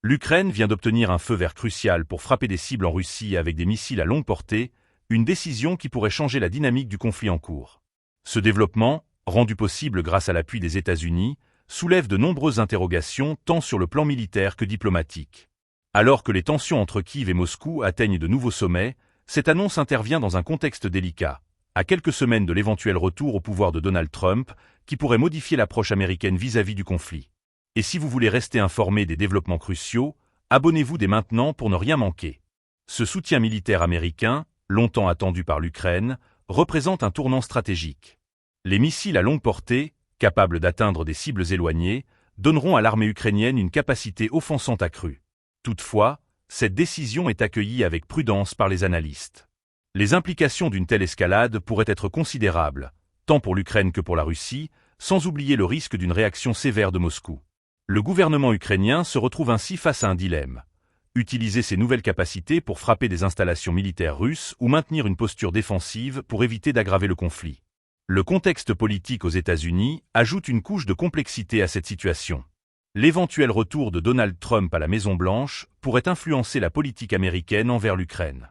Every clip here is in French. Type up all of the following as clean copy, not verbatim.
L'Ukraine vient d'obtenir un feu vert crucial pour frapper des cibles en Russie avec des missiles à longue portée, une décision qui pourrait changer la dynamique du conflit en cours. Ce développement, rendu possible grâce à l'appui des États-Unis, soulève de nombreuses interrogations tant sur le plan militaire que diplomatique. Alors que les tensions entre Kiev et Moscou atteignent de nouveaux sommets, cette annonce intervient dans un contexte délicat, à quelques semaines de l'éventuel retour au pouvoir de Donald Trump, qui pourrait modifier l'approche américaine vis-à-vis du conflit. Et si vous voulez rester informé des développements cruciaux, abonnez-vous dès maintenant pour ne rien manquer. Ce soutien militaire américain, longtemps attendu par l'Ukraine, représente un tournant stratégique. Les missiles à longue portée, capables d'atteindre des cibles éloignées, donneront à l'armée ukrainienne une capacité offensante accrue. Toutefois, cette décision est accueillie avec prudence par les analystes. Les implications d'une telle escalade pourraient être considérables, tant pour l'Ukraine que pour la Russie, sans oublier le risque d'une réaction sévère de Moscou. Le gouvernement ukrainien se retrouve ainsi face à un dilemme. Utiliser ses nouvelles capacités pour frapper des installations militaires russes ou maintenir une posture défensive pour éviter d'aggraver le conflit. Le contexte politique aux États-Unis ajoute une couche de complexité à cette situation. L'éventuel retour de Donald Trump à la Maison-Blanche pourrait influencer la politique américaine envers l'Ukraine.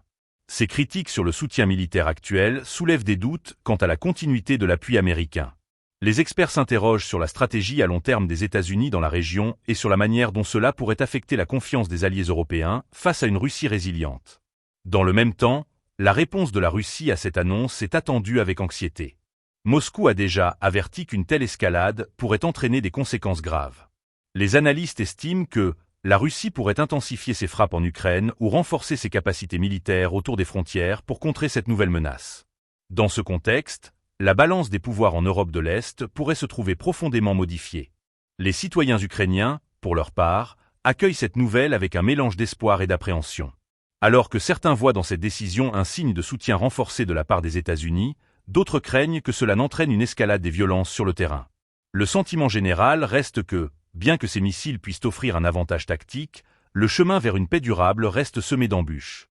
Ces critiques sur le soutien militaire actuel soulèvent des doutes quant à la continuité de l'appui américain. Les experts s'interrogent sur la stratégie à long terme des États-Unis dans la région et sur la manière dont cela pourrait affecter la confiance des alliés européens face à une Russie résiliente. Dans le même temps, la réponse de la Russie à cette annonce est attendue avec anxiété. Moscou a déjà averti qu'une telle escalade pourrait entraîner des conséquences graves. Les analystes estiment que la Russie pourrait intensifier ses frappes en Ukraine ou renforcer ses capacités militaires autour des frontières pour contrer cette nouvelle menace. Dans ce contexte, la balance des pouvoirs en Europe de l'Est pourrait se trouver profondément modifiée. Les citoyens ukrainiens, pour leur part, accueillent cette nouvelle avec un mélange d'espoir et d'appréhension. Alors que certains voient dans cette décision un signe de soutien renforcé de la part des États-Unis, d'autres craignent que cela n'entraîne une escalade des violences sur le terrain. Le sentiment général reste que, bien que ces missiles puissent offrir un avantage tactique, le chemin vers une paix durable reste semé d'embûches.